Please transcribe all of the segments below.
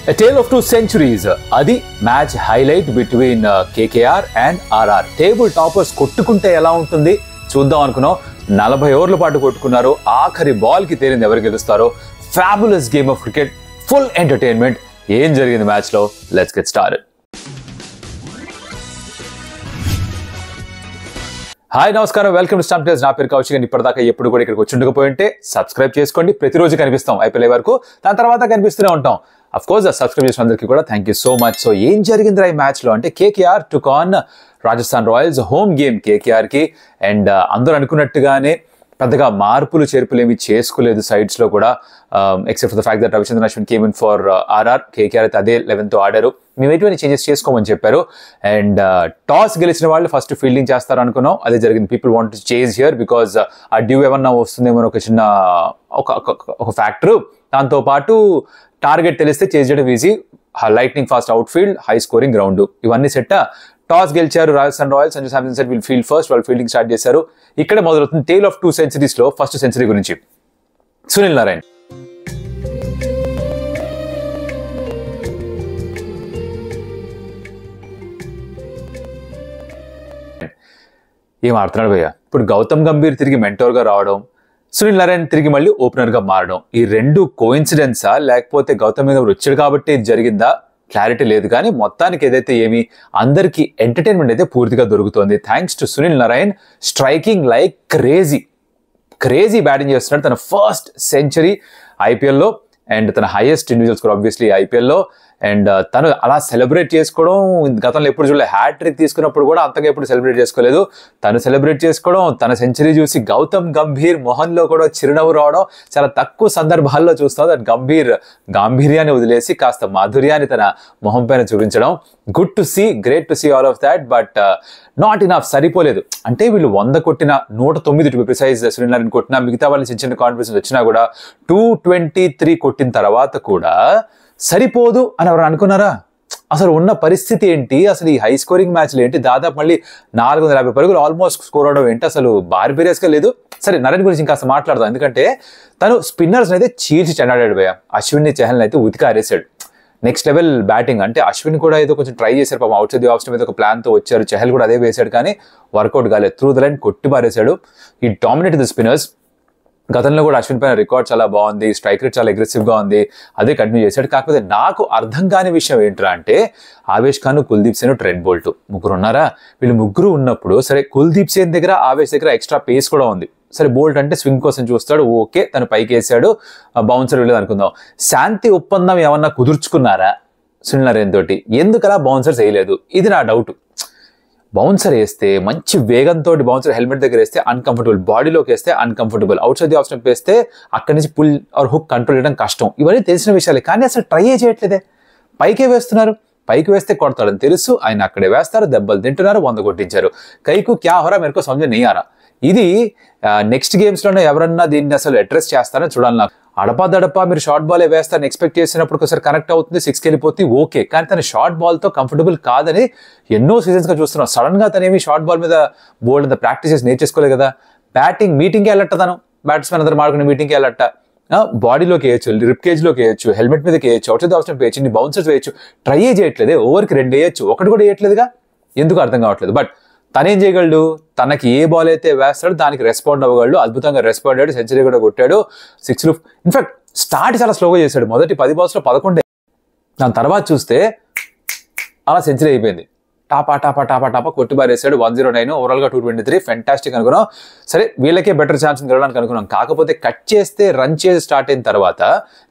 A tale of two centuries. అది match highlight between KKR and RR. Table toppers కొట్టుకుంటే ఎలా ఉంటుంది చూద్దాం అనుకున్నాం. 40 ఓవర్ల పాటు కొట్టుకున్నారు. ఆఖరి బాల్ కి తేలింది ఎవరు గెలుస్తారో. Fabulous game of cricket, full entertainment. ఏం జరిగింది మ్యాచ్ లో? Let's get started. హాయ్ నమస్కారం, వెల్కమ్ టు స్టంప్ టెల్స్. నా పేరు కౌశిక్. ఇప్పటిదాకా ఎప్పుడు కూడా ఇక్కడికి వచ్చి ఉండకపోయి ఉంటే సబ్స్క్రైబ్ చేసుకోండి. ప్రతిరోజు కనిపిస్తాం IPL వరకు, దాని తర్వాత కనిపిస్తూనే ఉంటాం. అఫ్ కోర్స్ సబ్స్క్రైబ్ చేసిన అందరికీ కూడా thank you so much. So ఏం జరిగింది ఈ మ్యాచ్ లో అంటే KKR took on Rajasthan Royals. Home game KKR కి. అండ్ అందరూ అనుకున్నట్టుగానే పెద్దగా మార్పులు చేర్పులు ఏమి చేసుకోలేదు సైడ్స్ లో కూడా, except for the fact that Ravichandran Ashwin came in for RR. KKR అయితే అదే 11 తో ఆడారు. మేము ఎటువంటి చేంజెస్ చేసుకోమని చెప్పారు. అండ్ టాస్ గెలిచిన వాళ్ళు ఫస్ట్ ఫీల్డింగ్ చేస్తారు అనుకున్నాం, అదే జరిగింది. People want to change here because ఆ డ్యూ ఏమన్నా వస్తుందేమో ఒక చిన్న ఒక ఫ్యాక్టర్. దాంతో పాటు టార్గెట్ తెలిస్తే చేంజ్ చేయడం easy. Lightning fast out field, high scoring ground, ఇవన్నీ సెట్. టాస్ గెలిచారు Rajasthan Royals. Sanju Samson set will field first. వాళ్ళు ఫీల్డింగ్ స్టార్ట్ చేశారు. ఇక్కడే మొదలవుతుంది టేల్ ఆఫ్ 2 సెంచరీస్ లో ఫస్ట్ సెంచరీ గురించి. సునీల్ నారాయణ్ ఏం ఆడుతున్నాడు భయ్య. ఇప్పుడు గౌతమ్ గంభీర్ తిరిగి మెంటోర్ గా రావడం, సునీల్ నారాయణ్ తిరిగి మళ్ళీ ఓపెనర్ గా మారడం, ఈ రెండు కోఇన్సిడెన్సా లేకపోతే గౌతమ్ గంభీర్ వచ్చాడు కాబట్టి ఇది జరిగిందా? క్లారిటీ లేదు. కానీ మొత్తానికి ఏదైతే ఏమి అందరికీ ఎంటర్టైన్మెంట్ అయితే పూర్తిగా దొరుకుతుంది thanks to Sunil Narayan. Striking like crazy batting చేస్తున్నాడు. తన ఫస్ట్ సెంచరీ IPL లో అండ్ తన highest individual score obviously IPL లో. అండ్ తను అలా సెలబ్రేట్ చేసుకోవడం గతంలో ఎప్పుడు చూడలేదు. హ్యాట్రిక్ తీసుకున్నప్పుడు కూడా అంతగా ఎప్పుడు సెలబ్రేట్ చేసుకోలేదు. తను సెలబ్రేట్ చేసుకోవడం, తన సెంచరీ చూసి గౌతమ్ గంభీర్ మొహంలో కూడా చిరునవ్వు రావడం చాలా తక్కువ సందర్భాల్లో చూస్తాం. దట్ గాంభీర్యాన్ని వదిలేసి కాస్త మాధుర్యాన్ని తన మొహం పైన చూపించడం. Good to see, great to see all of that. But not enough, సరిపోలేదు. అంటే వీళ్ళు 100 కొట్టిన 109 to be precise Sunil Narine కొట్టినా, మిగతా వాళ్ళని చిన్న కాన్ఫిడెన్స్ వచ్చినా కూడా 223 కొట్టిన తర్వాత కూడా సరిపోదు అని ఎవరు అనుకున్నారా? అసలు ఉన్న పరిస్థితి ఏంటి? అసలు ఈ హై స్కోరింగ్ మ్యాచ్లు ఏంటి? దాదాపు మళ్ళీ 450 పరుగులు ఆల్మోస్ట్ స్కోర్ అవడం ఏంటి? అసలు బార్బేరియస్గా లేదు. సరే, నరేన్ గురించి ఇంకా మాట్లాడదాం. ఎందుకంటే తను స్పిన్నర్స్ అయితే చీల్చి చెండాడాడు భయ్య. అశ్విన్ చహల్ అయితే ఉతికారేసాడు. Next level batting. అంటే అశ్విన్ కూడా ఏదో కొంచెం ట్రై చేశారు పాపం, out side the off stump మీద ఒక ప్లాన్ తో వచ్చారు. చహల్ కూడా అదే వేశాడు, కానీ వర్కౌట్ కాలేదు. త్రూ ద లైన్ కొట్టి పారేశాడు. ఈ డామినేట్ ది స్పిన్నర్స్. గతంలో కూడా అశ్విన్ పైన రికార్డ్ చాలా బాగుంది, స్ట్రైక్ రేట్ చాలా అగ్రెసివ్ గా ఉంది, అదే కంటిన్యూ చేశాడు. కాకపోతే నాకు అర్థం కాని విషయం ఏంట్రా అంటే ఆవేష్ ఖాన్, కుల్దీప్ సేన్, ట్రెంట్ బోల్ట్ ముగ్గురు ఉన్నారా? వీళ్ళు ముగ్గురు ఉన్నప్పుడు సరే, కుల్దీప్ సేన్ దగ్గర ఆవేష్ దగ్గర ఎక్స్ట్రా పేస్ కూడా ఉంది. సరే, బోల్ట్ అంటే స్వింగ్ కోసం చూస్తాడు, ఓకే, తను పైకి వేసాడు, బౌన్సర్ వెళ్ళేది అనుకుందాం. శాంతి ఒప్పందం ఏమన్నా కుదుర్చుకున్నారా సునీల్ నారాయణ్ తోటి? ఎందుకలా బౌన్సర్స్ వేయలేదు? ఇది నా డౌట్. బౌన్సర్ వేస్తే మంచి వేగంతో బౌన్సర్ హెల్మెట్ దగ్గర వేస్తే అన్కంఫర్టబుల్, బాడీలోకి వేస్తే uncomfortable, out side the off stump వేస్తే అక్కడి నుంచి పుల్ ఆర్ హుక్ కంట్రోల్ చేయడం కష్టం. ఇవన్నీ తెలిసిన విషయాలే, కానీ అసలు ట్రై చేయట్లేదే. పైకే వేస్తున్నారు. పైకి వేస్తే కొడతాడని తెలుసు, ఆయన అక్కడే వేస్తారు, దెబ్బలు తింటున్నారు, 100 కొట్టించారు. కైకు క్యా హోరా మేరకు సమझ नहीं आ रहा. ఇది నెక్స్ట్ గేమ్స్ లోనే ఎవరన్నా దీన్ని అసలు అడ్రస్ చేస్తారని చూడాలి. నాకు అడపా మీరు షార్ట్ బాల్ వేస్తారని ఎక్స్పెక్ట్ చేసినప్పుడు ఒకసారి కనెక్ట్ అవుతుంది, 6కి వెళ్ళిపోతుంది, ఓకే. కానీ తన షార్ట్ బాల్ తో కంఫర్టబుల్ కాదని ఎన్నో సీజన్స్ గా చూస్తున్నాం. సడన్ గా తనేమి షార్ట్ బాల్ మీద బోల్డ్ అంత ప్రాక్టీస్ చేసి నేర్చేసుకోలేదు కదా. బ్యాటింగ్ మీటింగ్కి వెళ్ళట్ట, తను బ్యాట్స్మెన్ అందరూ మాడుకునే మీటింగ్కి వెళ్ళట్ట. బాడీలోకి వేయచ్చు, రిప్ కేజ్ లోకి వేయచ్చు, హెల్మెట్ మీదకి వేయచ్చు, అవుట్ సైడ్ ఆఫ్ స్టంప్ వేయచ్చు, బౌన్సర్స్ వేయచ్చు. ట్రై చేయట్లేదే. ఓవర్కి 2 వేయచ్చు, ఒకటి కూడా వేయట్లేదుగా. ఎందుకు అర్థం కావట్లేదు. బట్ తనేం చేయగలడు? తనకి ఏ బాల్ అయితే వేస్తాడో దానికి రెస్పాండ్ అవ్వగలడు. అద్భుతంగా రెస్పాండ్ అయ్యాడు, సెంచరీ కూడా కొట్టాడు, 6లు. ఇన్ఫాక్ట్ స్టార్ట్ చాలా స్లోగా చేశాడు. మొదటి 10 balls లో 11. దాని తర్వాత చూస్తే అలా సెంచరీ అయిపోయింది. టాపా కొట్టి బారేసాడు. 109, ఓవరాల్ గా 223. ఫెంటాస్టిక్ అనుకున్నాం. సరే, వీళ్ళకే బెటర్ ఛాన్స్ గెలవడానికి అనుకున్నాం. కాకపోతే కట్ చేస్తే రన్ చేసి స్టార్ట్ అయిన తర్వాత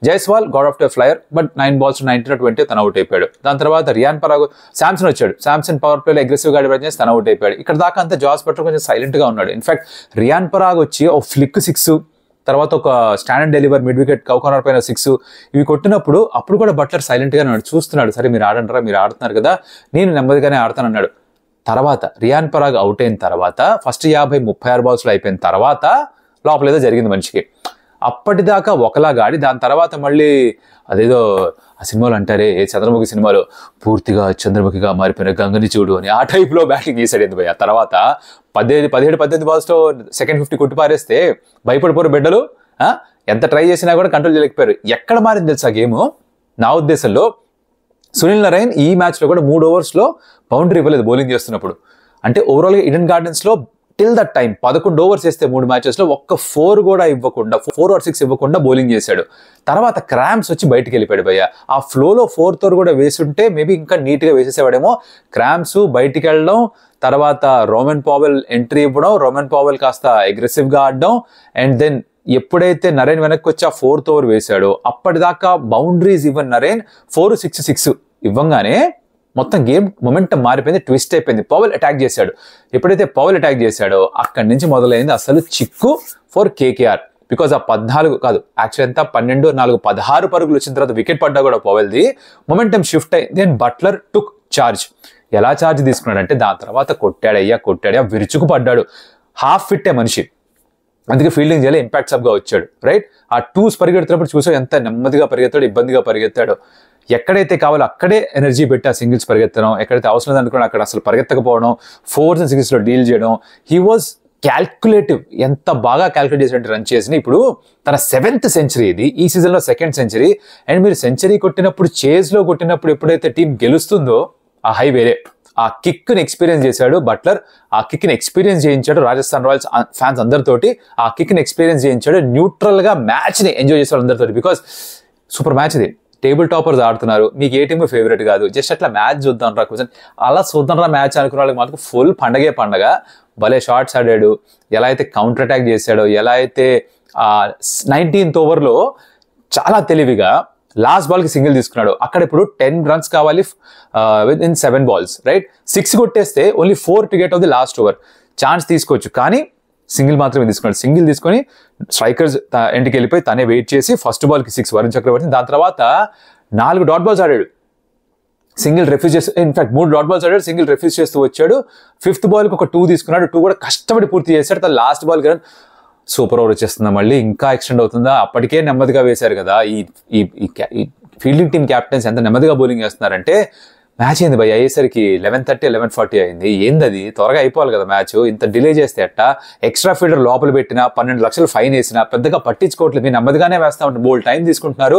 Jaiswal God of the flyer, but 9 balls 19-20 తన అవుట్ అయిపోయాడు. దాని తర్వాత రియాన్ పరాగ్, శాంసన్ వచ్చాడు. శాంసన్ పవర్ ప్లేలో అగ్రెసివ్ గా డిఫెండ్ చేసి తన అవుట్ అయిపోయాడు. ఇక్కడ దాకా అంతా జాస్ బట్లర్ కొంచెం సైలెంట్ గా ఉన్నాడు. ఇన్ఫాక్ట్ రియాన్ పరాగ్ వచ్చి ఒక ఫ్లిక్ 6, తర్వాత ఒక stand and deliver mid wicket cow corner పైన 6 ఇవి కొట్టినప్పుడు అప్పుడు కూడా బట్లర్ సైలెంట్ గా చూస్తున్నాడు. సరే, మీరు ఆడంటారా, మీరు ఆడుతున్నారు కదా, నేను నెమ్మదిగానే ఆడతానన్నాడు. తర్వాత రియాన్ పరాగ్ అవుట్ అయిన తర్వాత ఫస్ట్ 36 balls అయిపోయిన తర్వాత లోపల ఏదో జరిగింది మనిషికి. అప్పటిదాకా ఒకలాగా ఆడి దాని తర్వాత మళ్ళీ అదేదో ఆ సినిమాలు అంటారే, ఏ చంద్రముఖి సినిమాలో పూర్తిగా చంద్రముఖిగా మారిపోయిన గంగని చూడు అని ఆ టైప్లో బ్యాటింగ్ చేశాడు. ఎందుకు ఆ తర్వాత 17-18 balls సెకండ్ 50 కొట్టి పారేస్తే భయపడిపోరు బిడ్డలు. ఎంత ట్రై చేసినా కూడా కంట్రోల్ చేయలేకపోయారు. ఎక్కడ మారింది తెలుసా గేమ్? నా ఉద్దేశంలో సునీల్ నారాయణ్ ఈ మ్యాచ్లో కూడా 3 ఓవర్స్లో బౌండరీ ఇవ్వలేదు బౌలింగ్ చేస్తున్నప్పుడు. అంటే ఓవరాల్గా ఈడెన్ గార్డెన్స్లో టిల్ దట్ టైం 11 ఓవర్స్ వేస్తే 3 మ్యాచెస్లో ఒక్క 4 కూడా ఇవ్వకుండా 4 or 6 ఇవ్వకుండా బౌలింగ్ చేశాడు. తర్వాత క్రాంప్స్ వచ్చి బయటికి వెళ్ళిపోయాడు భయ్య. ఆ ఫ్లోలో 4th ఓవర్ కూడా వేసుంటే మేబీ ఇంకా నీట్గా వేసేసేవాడేమో. క్రాంప్స్ బయటికి వెళ్ళడం, తర్వాత రోమన్ పావెల్ ఎంట్రీ ఇవ్వడం, రోమన్ పావెల్ కాస్త అగ్రెసివ్గా ఆడడం, అండ్ దెన్ ఎప్పుడైతే నరేన్ వెనక్కి వచ్చి ఆ 4th ఓవర్ వేశాడో అప్పటిదాకా బౌండరీస్ ఇవ్వని నరేన్ 4-6 ఇవ్వంగానే మొత్తం గేమ్ మొమెంటం మారిపోయింది, ట్విస్ట్ అయిపోయింది. పవెల్ అటాక్ చేశాడు. ఎప్పుడైతే పవెల్ అటాక్ చేశాడో అక్కడి నుంచి మొదలైంది అసలు చిక్కు ఫర్ కేకేఆర్. బికాజ్ ఆ 14 కాదు యాక్చువల్ ఎంత 12, 4, 16 పరుగులు వచ్చిన తర్వాత వికెట్ పడ్డా కూడా పవెల్ది మొమెంటం షిఫ్ట్ అయింది. Then Buttler took charge. ఎలా చార్జ్ తీసుకున్నాడంటే దాని తర్వాత కొట్టాడయ్యా విరుచుకు పడ్డాడు. హాఫ్ ఫిట్టే మనిషి, అందుకే ఫీల్డింగ్ చేయాలి, ఇంపాక్ట్ సబ్గా వచ్చాడు. రైట్, ఆ 2s పరిగెడుతున్నప్పుడు చూసాం ఎంత నెమ్మదిగా పరిగెత్తాడు, ఇబ్బందిగా పరిగెత్తాడు. ఎక్కడైతే కావాలో అక్కడే ఎనర్జీ పెట్టి ఆ సింగిల్స్ పరిగెత్తడం, ఎక్కడైతే అవసరం అనుకున్నా అక్కడ అసలు పరిగెత్తకపోవడం, 4s and 6s డీల్ చేయడం. He was calculative. ఎంత బాగా క్యాల్కులేట్ చేసినట్టు రన్ చేసి ఇప్పుడు తన 7th సెంచరీ ఇది, ఈ సీజన్లో 2nd సెంచరీ. అండ్ మీరు సెంచరీ కొట్టినప్పుడు, చేజ్లో కొట్టినప్పుడు ఎప్పుడైతే టీం గెలుస్తుందో ఆ హై వేరే. ఆ కిక్ని ఎక్స్పీరియన్స్ చేశాడు బట్లర్. ఆ కిక్ని ఎక్స్పీరియన్స్ చేయించాడు రాజస్థాన్ రాయల్స్ ఫ్యాన్స్ అందరితోటి. ఆ కిక్ని ఎక్స్పీరియన్స్ చేయించాడు. న్యూట్రల్గా మ్యాచ్ని ఎంజాయ్ చేశాడు అందరితోటి. బికాస్ సూపర్ మ్యాచ్ ఇది. టేబుల్ టాపర్స్ ఆడుతున్నారు, మీకు ఏ టీమ్ ఫేవరెట్ కాదు, జస్ట్ అట్లా మ్యాచ్ చూద్దాం రా కూర్చొని అలా చూద్దాం రా మ్యాచ్ అనుకున్న వాళ్ళకి మాత్రం ఫుల్ పండగ. భలే షాట్స్ ఆడాడు, ఎలా అయితే కౌంటర్ అటాక్ చేశాడో, ఎలా అయితే 19th ఓవర్లో చాలా తెలివిగా లాస్ట్ బాల్కి సింగిల్ తీసుకున్నాడు. అక్కడ ఇప్పుడు 10 runs కావాలి ఇన్ 7 balls, రైట్. 6 కొట్టేస్తే only 4 to get of the last over. Chance తీసుకోవచ్చు కానీ సింగిల్ మాత్రమే తీసుకున్నాడు. సింగిల్ తీసుకొని స్ట్రైకర్స్ ఎంటికి వెళ్ళిపోయి తనే వెయిట్ చేసి ఫస్ట్ బాల్కి 6 వరుణ్ చక్రవర్తి. దాని తర్వాత 4 డాట్ బాల్స్ ఆడాడు, సింగిల్ రిఫ్యూజ్ చేస్తూ, ఇన్ఫాక్ట్ 3 డాట్ బాల్స్ ఆడాడు, సింగిల్ రిఫ్యూజ్ చేస్తూ వచ్చాడు. 5th బాల్కి ఒక 2 తీసుకున్నాడు, 2 కూడా కష్టపడి పూర్తి చేశాడు. తన లాస్ట్ బాల్ కదా సూపర్ ఓవర్ వచ్చేస్తుందా, మళ్ళీ ఇంకా ఎక్స్టెండ్ అవుతుందా. అప్పటికే నెమ్మదిగా వేశారు కదా ఈ ఫీల్డింగ్ టీమ్ క్యాప్టెన్స్, ఎంత నెమ్మదిగా బౌలింగ్ చేస్తున్నారంటే మ్యాచ్ అయింది భయ్ అయ్యేసరికి 11:30, 11:40 అయింది. ఏందది, త్వరగా అయిపోవాలి కదా మ్యాచ్. ఇంత డిలే చేస్తే అట్ట. ఎక్స్ట్రా ఫీల్డర్ లోపల పెట్టినా 12 లక్షలు ఫైన్ వేసినా పెద్దగా పట్టించుకోవట్లేదు. మీరు నెమ్మదిగానే వేస్తా ఉంటారు, బోల్ టైం తీసుకుంటున్నారు.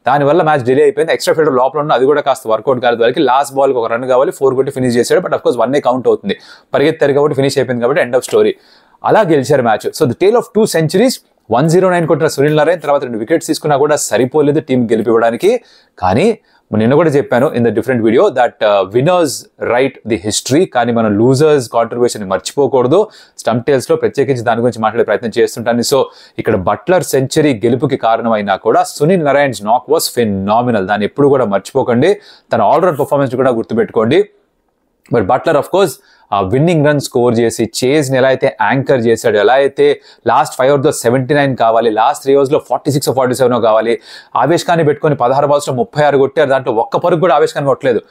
దానివల్ల మ్యాచ్ డిలే అయిపోయింది. ఎక్స్ట్రా ఫీల్డర్ లోపల ఉన్న అది కూడా కాస్త వర్కౌట్ కాలేదు వాళ్ళకి. లాస్ట్ బాల్కి ఒక రన్ కావాలి, 4 కొట్టి ఫినిష్ చేశాడు. బట్ అఫ్కోర్స్ 1 కౌంట్ అవుతుంది, పరిగెత్తారు కాబట్టి ఫినిష్ అయిపోయింది కాబట్టి ఎండ్ ఆఫ్ స్టోరీ. అలా గెలిచారు match. So the tale of 2 centuries. 109 కొట్టిన సునీల్ నారాయణ్ తర్వాత 2 వికెట్స్ తీసుకున్నా కూడా సరిపోలేదు టీం గెలిపివ్వడానికి. కానీ నిన్న కూడా చెప్పాను in the different video that winners right the history, కానీ మనం లూజర్స్ కాంట్రిబ్యూషన్ మర్చిపోకూడదు. స్టంప్ టేల్స్ లో ప్రత్యేకించి దాని గురించి మాట్లాడే ప్రయత్నం చేస్తుంటాను. సో ఇక్కడ బట్లర్ సెంచరీ గెలుపుకి కారణమైనా కూడా సునీల్ నారాయణ్ నాక్ వాస్ ఫెనామినల్. దాన్ని ఎప్పుడు కూడా మర్చిపోకండి. తన ఆల్రౌండ్ పర్ఫార్మెన్స్ కూడా గుర్తుపెట్టుకోండి. But Butler of course winning run score చేసి చేజ్ని ఎలా అయితే యాంకర్ చేశాడు, ఎలా అయితే లాస్ట్ 5 overs 79 కావాలి, లాస్ట్ 3 overs 46 or 47 కావాలి, ఆవేష్ ఖాన్ని పెట్టుకొని 16 balls 36 కొట్టారు. దాంట్లో ఒక్క పరుగు కూడా ఆవేష్ ఖాన్ కొట్టలేదు,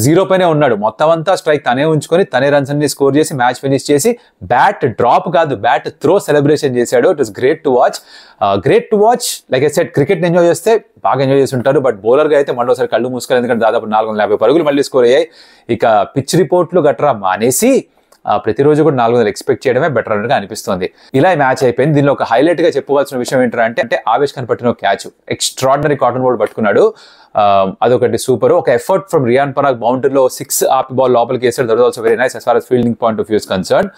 0 పైనే ఉన్నాడు. మొత్తం అంతా స్ట్రైక్ తనే ఉంచుకొని తనే రన్స్ అన్ని స్కోర్ చేసి మ్యాచ్ ఫినిష్ చేసి బ్యాట్ డ్రాప్ కాదు బ్యాట్ త్రో సెలబ్రేషన్ చేశాడు. It was great to watch. Like I said, cricket enjoy చేస్తే బాగా ఎంజాయ్ చేసి ఉంటారు. బట్ బౌలర్గా అయితే మరోసారి కళ్ళు మూసుకోవాలి, ఎందుకంటే దాదాపు 450 పరుగులు మళ్ళీ స్కోర్ అయ్యాయి. ఇక పిచ్ రిపోర్ట్లు గట్రా మానేసి ప్రతిరోజు కూడా 400 ఎక్స్పెక్ట్ చేయడమే బెటర్ అన్నట్టుగా అనిపిస్తుంది. ఇలా ఈ మ్యాచ్ అయిపోయింది. దీనిలో ఒక హైలైట్ గా చెప్పుకోవాల్సిన విషయం ఏంటంటే ఆవేష్ ఖాన్ పట్టిన క్యాచ్, ఎక్స్ట్రాడినరీ కాటన్ బోర్డ్ పట్టుకున్నాడు. అదొకటి సూపర్. ఒక ఎఫర్ట్ ఫ్రమ్ రియాన్ పరాగ్, బౌండరీలో 6 ఆపి బాల్ లోపలికి వేసాడు. That was also very nice as far as fielding point of view is concern.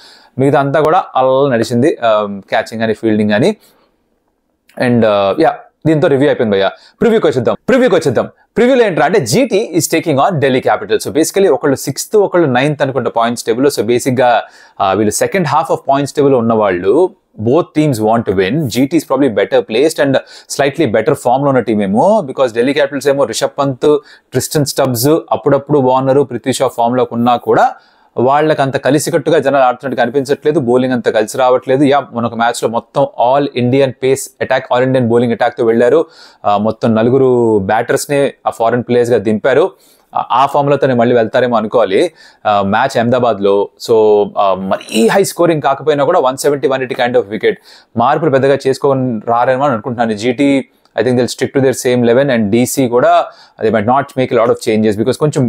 మిగతా అంతా కూడా అలా నడిచింది, క్యాచింగ్ అని ఫీల్డింగ్ అని. అండ్ దీంతో రివ్యూ అయిపోయింది భయ్య. ప్రివ్యూకి వచ్చేద్దాం. ప్రివ్యూలో ఏంటంటే అంటే GT is taking on Delhi capital. So basically ఒకళ్ళు 6th, ఒకళ్ళు 9th అనుకుంటే పాయింట్స్ టేబుల్. సో బేసిక్గా వీళ్ళు second half of points table ఉన్న వాళ్ళు. Both teams want to win. GT is probably better placed and slightly better form లో ఉన్న team ఏమో. బికాస్ ఢిల్లీ క్యాపిటల్స్ ఏమో రిషబ్ పంత్, ట్రిస్టన్ స్టబ్స్ అప్పుడప్పుడు వార్నర్, పృథ్వీ షా ఫామ్ లోకి ఉన్నా కూడా వాళ్ళకి అంత కలిసికట్టుగా జనాలు ఆడుతున్నట్టు కనిపించట్లేదు. బౌలింగ్ అంత కలిసి రావట్లేదు. మనొక మ్యాచ్ లో మొత్తం all Indian face attack, all Indian bowling attack తో వెళ్లారు. మొత్తం 4 బ్యాటర్స్ నే ఆ ఫారెన్ ప్లేయర్స్ గా దింపారు. ఆ ఫామ్ లతోనే మళ్ళీ వెళ్తారేమో అనుకోవాలి మ్యాచ్ అహ్మదాబాద్ లో. సో మరీ హై స్కోరింగ్ కాకపోయినా కూడా 170, 180 కైండ్ ఆఫ్ వికెట్. మార్పులు పెద్దగా చేసుకొని రారేమో అని అనుకుంటున్నాను. GT I think they'll stick to their same 11 and DC కూడా they might not make a lot of changes because కొంచెం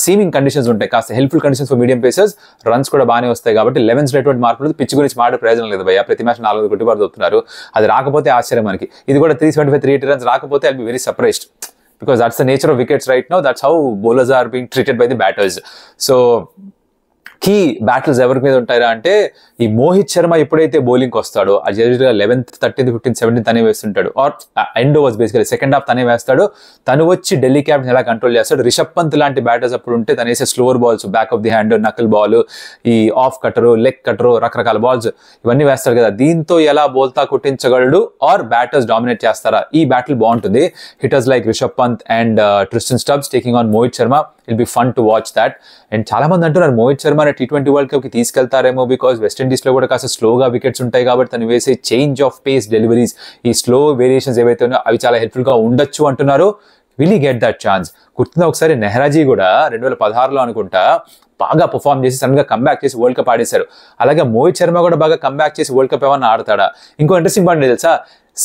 seeming conditions ఉంటాయి, కాస్త helpful conditions for medium pacers. Runs కూడా బాగానే వస్తాయి కాబట్టి 11s ఎటువంటి మార్పులు. పిచ్ గురించి మాడే ప్రయోజనం లేదు భయ్య. ప్రతి మ్యాచ్ 4 కొట్టుబాటు అవుతున్నారు. అది రాకపోతే ఆశ్చర్యం మనకి. ఇది కూడా 375, 380 runs రాకపోతే I'll be very surprised. because that's the nature of wickets right now. That's how bowlers are being treated by the batters. So key battles ఎవరి మీద ఉంటారా అంటే ఈ మోహిత్ శర్మ ఎప్పుడైతే బౌలింగ్కి వస్తాడో అది 11th 13th 15th 17th తనే వేస్తుంటాడు, or end overs basically second half తనే వేస్తాడు. తను వచ్చి ఢిల్లీ క్యాపిటల్స్ ఎలా కంట్రోల్ చేస్తాడు. రిషబ్ పంత్ లాంటి బ్యాటర్స్ అప్పుడు ఉంటే తను వేసే slower balls, back of the hand, knuckle ball, ఈ ఆఫ్ కట్టరు, లెగ్ కట్టరు, రకరకాల బాల్స్ ఇవన్నీ వేస్తాడు కదా. దీంతో ఎలా బోల్తా కొట్టించగలడు ఆర్ బ్యాటర్స్ డామినేట్ చేస్తారా, ఈ బ్యాటిల్ బాగుంటుంది. Hitters like Rishabh Pant and Tristan Stubbs taking on Mohit Sharma. It'll be fun to watch that. And చాలా మంది అంటున్నారు Mohit Sharma T20 world cup కి తీసుకెళ్తారేమో, బికాస్ వెస్టిండీస్ లో కూడా కాస్త స్లోగా వికెట్స్ ఉంటాయి కాబట్టి తను వేసే చేంజ్ ఆఫ్ పేస్ డెలివరీస్, ఈ స్లో వేరియేషన్స్ ఏవైతే ఉన్నాయో అవి చాలా హెల్ప్ఫుల్ గా ఉండొచ్చు అంటున్నారు. Will he get that chance? గుర్తుందా ఒకసారి నెహ్రాజీ కూడా 2016లో అనుకుంటా బాగా పర్ఫార్మ్ చేసి సడన్ గా కంబ్యాక్ చేసి వరల్డ్ కప్ ఆడేశారు. అలాగే మోహిత్ శర్మ కూడా బాగా కంబ్యాక్ చేసి వరల్డ్ కప్ ఏమన్నా ఆడతాడా? ఇంకో ఇంట్రెస్టింగ్ పాయింట్ తెలుసా,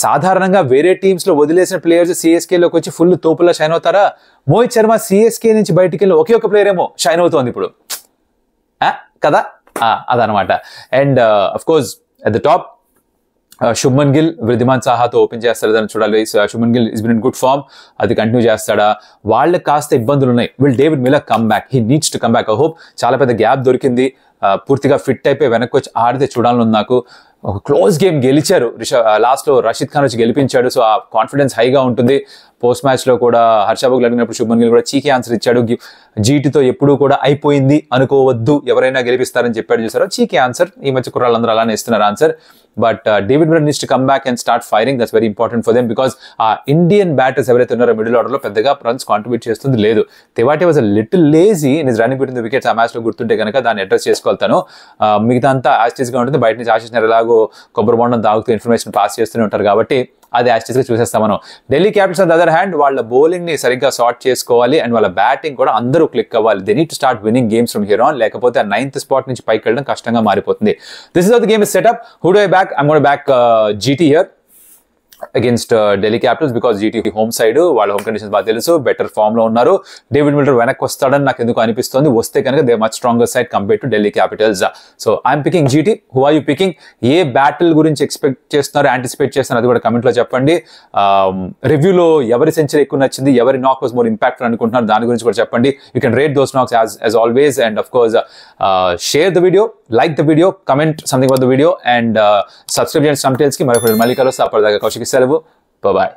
సాధారణంగా వేరే టీమ్స్ లో వదిలేసిన ప్లేయర్స్ సిఎస్కేలోకి వచ్చి ఫుల్ తోపులా షైన్ అవుతారా? మోహిత్ శర్మ సిఎస్కే నుంచి బయటికి వెళ్ళి ఒకే ఒక ప్లేయర్ ఏమో షైన్ అవుతోంది ఇప్పుడు కదా, అదనమాట. And of course at the top Shubman Gill Wriddhiman సాహాతో ఓపెన్ చేస్తాడు, దాన్ని చూడాలి. Shubman Gill is been in good form, అది కంటిన్యూ చేస్తాడా? వాళ్ళకి కాస్త ఇబ్బందులు ఉన్నాయి. Will David Miller come back? He needs to come back. I hope. చాలా పెద్ద గ్యాప్ దొరికింది, పూర్తిగా ఫిట్ అయిపోయి వెనక్కి వచ్చి ఆడితే చూడాలని నాకు. ఒక క్లోజ్ గేమ్ గెలిచారు, లాస్ట్ లో రషీద్ ఖాన్ వచ్చి గెలిపించాడు. సో ఆ కాన్ఫిడెన్స్ హైగా ఉంటుంది. పోస్ట్ మ్యాచ్ లో కూడా హర్షాబుక్ అడిగినప్పుడు శుభ్మన్ గిల్ కూడా చీకీ ఆన్సర్ ఇచ్చాడు. జీటీతో ఎప్పుడూ కూడా అయిపోయింది అనుకోవద్దు, ఎవరైనా గెలిపిస్తారని చెప్పాడు. చూసారో చీకీ ఆన్సర్. ఈ మధ్య కుర్రాళ్ళందరూ అలానే ఇస్తున్నారు answer. But David Miller needs to come back and start firing. That's very important for them, because ఆ ఇండియన్ బ్యాటర్స్ ఎవరైతే ఉన్నారో మిడిల్ ఆర్డర్ లో పెద్దగా రన్స్ కాంట్రిబ్యూట్ చేస్తుంది లేదు. Tewatia was a little lazy in his running between the wickets. ఆ match లో గుర్తుంటే కనుక దాన్ని అడ్రస్ చేసుకోగలుగుతాను. మిగతా అంతా యాస్టీస్ గా ఉంటుంది. బయట నుంచి ఆశిస్ ఎలాగో కొబ్బరి బొండం తాగుతూ ఇన్ఫర్మేషన్ పాస్ చేస్తూనే ఉంటారు కాబట్టి అది యాస్టీస్ గా చూసేస్తాం మనం. Delhi Capitals on the other hand వాళ్ళ బౌలింగ్ ని సరిగ్గా సార్ట్ చేసుకోవాలి అండ్ వాళ్ళ బ్యాటింగ్ కూడా అందరూ క్లిక్ అవ్వాలి. They need to start winnowing games from here on, లేకపోతే ఆ 9th స్పాట్ నుంచి పైకి వెళ్ళడం కష్టంగా మారిపోతుంది. This is how the game is setup. Who do I back? I'm gonna back GT here against Delhi Capitals because GT home side వాళ్ళ home conditions బాగా తెలుసు, బెటర్ ఫామ్ లో ఉన్నారు. డేవిడ్ మిల్లర్ వెనక్కి వస్తాడని నాకు ఎందుకు అనిపిస్తుంది. వస్తే కనుక they much stronger side compare to Delhi Capitals. So I'm picking GT. Who are you picking? ఏ బ్యాటిల్ గురించి ఎక్స్పెక్ట్ చేస్తున్నారు, యాంటిసిపేట్ చేస్తున్నారు, అది కూడా కమెంట్ లో చెప్పండి. రివ్యూలో ఎవరి సెంచరీ ఎక్కువ నచ్చింది, ఎవరి నాక్ వాజ్ మోర్ ఇంపాక్ట్ అనుకుంటున్నారు, దాని గురించి కూడా చెప్పండి. You can rate those knocks as always, and of course share the video, like the video, comment something about the video, and subscribe చేయండి. సమ్ టైల్స్ కి మళ్ళీ కలుస్తా. అప్పటిదాకా కౌశిక్ సెలవు. బాయ్.